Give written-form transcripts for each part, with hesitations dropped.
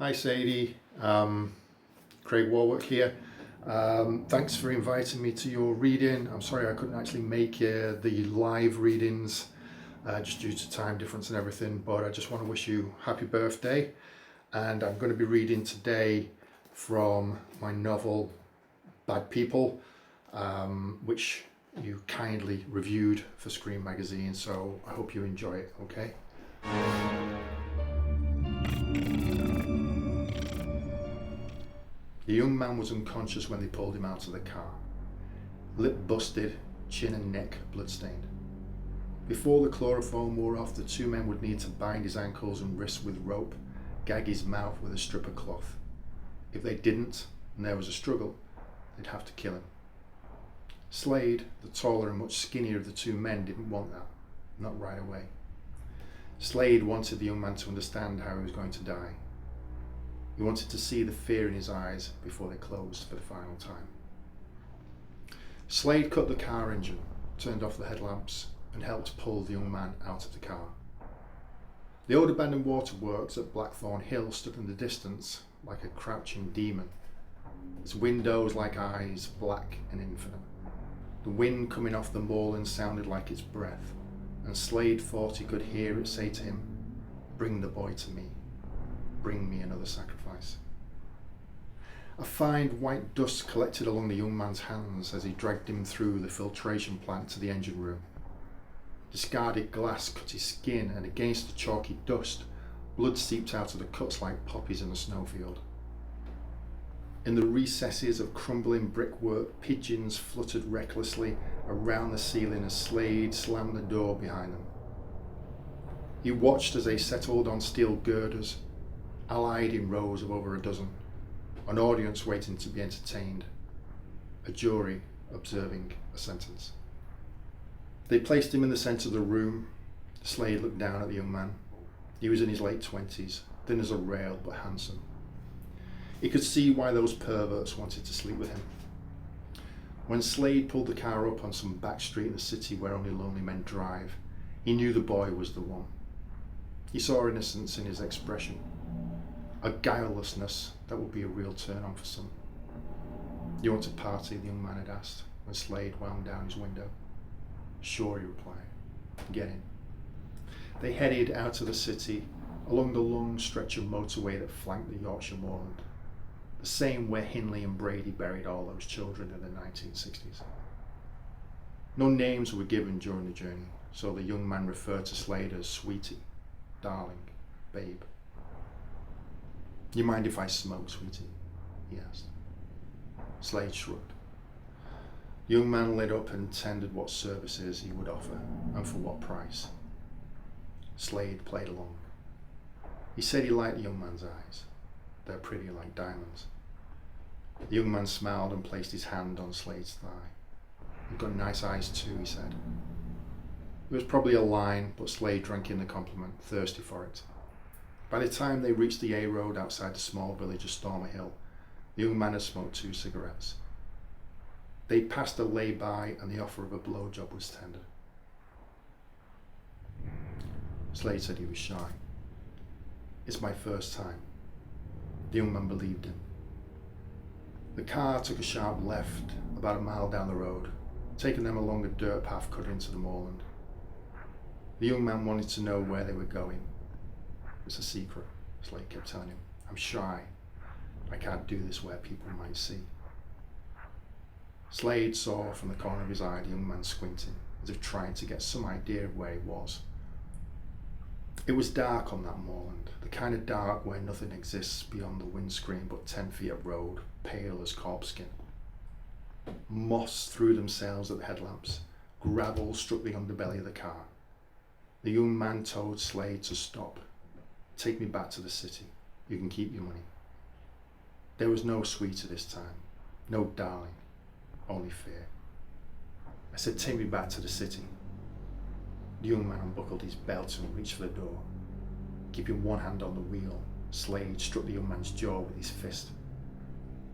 Hi Sadie, Craig Wallwork here. Thanks for inviting me to your reading. I'm sorry I couldn't actually make the live readings just due to time difference and everything, but I just want to wish you happy birthday. And I'm going to be reading today from my novel Bad People, which you kindly reviewed for Screen Magazine, so I hope you enjoy it, okay? The young man was unconscious when they pulled him out of the car. Lip busted, chin and neck bloodstained. Before the chloroform wore off, the two men would need to bind his ankles and wrists with rope, gag his mouth with a strip of cloth. If they didn't, and there was a struggle, they'd have to kill him. Slade, the taller and much skinnier of the two men, didn't want that, not right away. Slade wanted the young man to understand how he was going to die. He wanted to see the fear in his eyes before they closed for the final time. Slade cut the car engine, turned off the headlamps, and helped pull the young man out of the car. The old abandoned waterworks at Blackthorn Hill stood in the distance like a crouching demon, its windows like eyes, black and infinite. The wind coming off the moorland sounded like its breath, and Slade thought he could hear it say to him, "Bring the boy to me. Bring me another sacrifice." A fine white dust collected along the young man's hands as he dragged him through the filtration plant to the engine room. Discarded glass cut his skin, and against the chalky dust, blood seeped out of the cuts like poppies in a snowfield. In the recesses of crumbling brickwork, pigeons fluttered recklessly around the ceiling as Slade slammed the door behind them. He watched as they settled on steel girders, allied in rows of over a dozen, an audience waiting to be entertained, a jury observing a sentence. They placed him in the centre of the room. Slade looked down at the young man. He was in his late 20s, thin as a rail but handsome. He could see why those perverts wanted to sleep with him. When Slade pulled the car up on some back street in the city where only lonely men drive, he knew the boy was the one. He saw innocence in his expression, a guilelessness that would be a real turn-on for some. "You want to party?" the young man had asked when Slade wound down his window. "Sure," he replied. "Get in." They headed out of the city along the long stretch of motorway that flanked the Yorkshire moorland, the same where Hindley and Brady buried all those children in the 1960s. No names were given during the journey, so the young man referred to Slade as sweetie, darling, babe. "You mind if I smoke, sweetie?" he asked. Slade shrugged. The young man lit up and tendered what services he would offer, and for what price. Slade played along. He said he liked the young man's eyes. They're pretty like diamonds. The young man smiled and placed his hand on Slade's thigh. "You've got nice eyes too," he said. It was probably a line, but Slade drank in the compliment, thirsty for it. By the time they reached the A road outside the small village of Stormer Hill, the young man had smoked 2 cigarettes. They passed a lay-by and the offer of a blowjob was tendered. Slade said he was shy. "It's my first time." The young man believed him. The car took a sharp left about a mile down the road, taking them along a dirt path cut into the moorland. The young man wanted to know where they were going. "It's a secret," Slade kept telling him. "I'm shy. I can't do this where people might see." Slade saw from the corner of his eye the young man squinting, as if trying to get some idea of where he was. It was dark on that moorland, the kind of dark where nothing exists beyond the windscreen but 10 feet of road, pale as corpse skin. Moss threw themselves at the headlamps. Gravel struck the underbelly of the car. The young man told Slade to stop. "Take me back to the city. You can keep your money." There was no sweeter this time, no darling, only fear. I said, "Take me back to the city." The young man unbuckled his belt and reached for the door. Keeping one hand on the wheel, Slade struck the young man's jaw with his fist.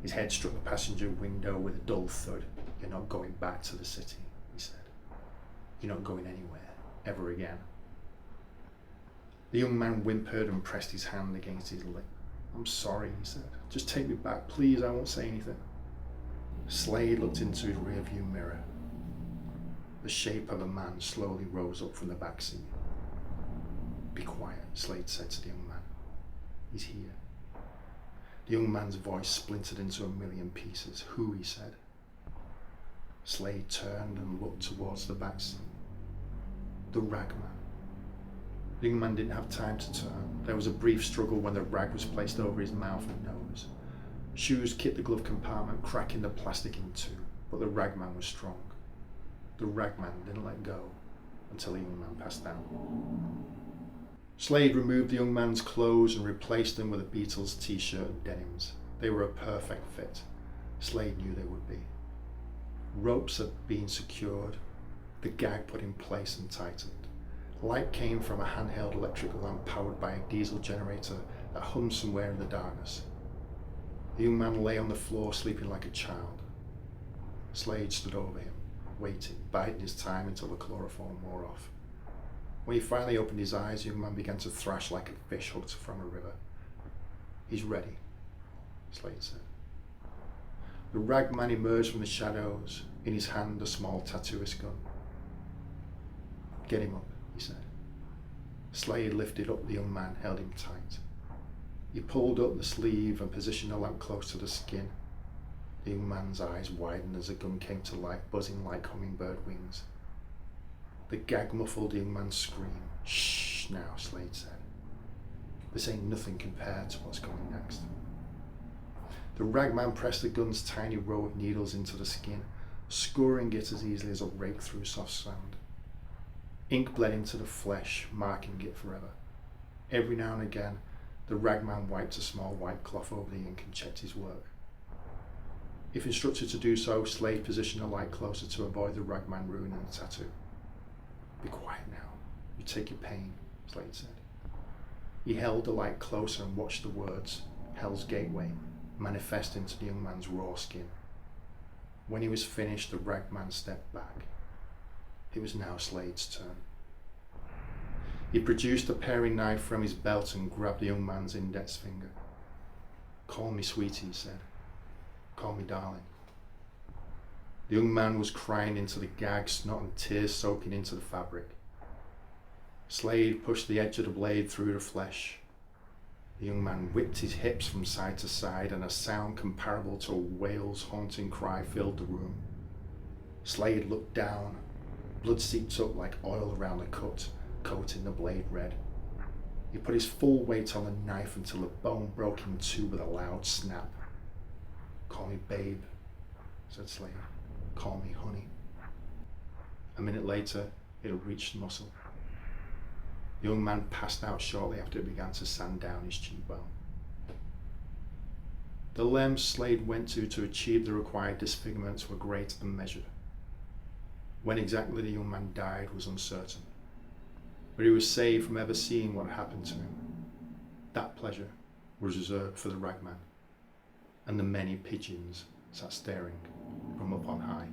His head struck the passenger window with a dull thud. "You're not going back to the city," he said. "You're not going anywhere, ever again." The young man whimpered and pressed his hand against his lip. I'm sorry, he said. Just take me back, please, I won't say anything. Slade looked into his rearview mirror. The shape of a man slowly rose up from the back seat. Be quiet, Slade said to the young man. He's here. The young man's voice splintered into a million pieces. Who? He said. Slade turned and looked towards the back seat. The rag man. The young man didn't have time to turn. There was a brief struggle when the rag was placed over his mouth and nose. Shoes kicked the glove compartment, cracking the plastic in two, but the rag man was strong. The rag man didn't let go until the young man passed out. Slade removed the young man's clothes and replaced them with a Beatles t-shirt and denims. They were a perfect fit. Slade knew they would be. Ropes had been secured, the gag put in place and tightened. Light came from a handheld electric lamp powered by a diesel generator that hummed somewhere in the darkness. The young man lay on the floor sleeping like a child. Slade stood over him, waiting, biding his time until the chloroform wore off. When he finally opened his eyes, the young man began to thrash like a fish hooked from a river. He's ready, Slade said. The rag man emerged from the shadows, in his hand a small tattooist gun. Get him up, he said. Slade lifted up the young man, held him tight. He pulled up the sleeve and positioned the lamp close to the skin. The young man's eyes widened as the gun came to life, buzzing like hummingbird wings. The gag muffled the young man's scream. Shh now, Slade said. This ain't nothing compared to what's coming next. The ragman pressed the gun's tiny row of needles into the skin, scoring it as easily as a rake through soft sand. Ink bled into the flesh, marking it forever. Every now and again, the ragman wiped a small white cloth over the ink and checked his work. If instructed to do so, Slade positioned the light closer to avoid the ragman ruining the tattoo. Be quiet now. You take your pain, Slade said. He held the light closer and watched the words, Hell's Gateway, manifest into the young man's raw skin. When he was finished, the ragman stepped back. It was now Slade's turn. He produced a paring knife from his belt and grabbed the young man's index finger. Call me sweetie, he said. Call me darling. The young man was crying into the gag, snot and tears soaking into the fabric. Slade pushed the edge of the blade through the flesh. The young man whipped his hips from side to side, and a sound comparable to a whale's haunting cry filled the room. Slade looked down. Blood seeped up like oil around the cut, coating the blade red. He put his full weight on the knife until the bone broke in two with a loud snap. Call me babe, said Slade. Call me honey. A minute later, it had reached the muscle. The young man passed out shortly after it began to sand down his cheekbone. The lengths Slade went to achieve the required disfigurements were great and measured. When exactly the young man died was uncertain, but he was saved from ever seeing what happened to him. That pleasure was reserved for the ragman, and the many pigeons sat staring from up on high.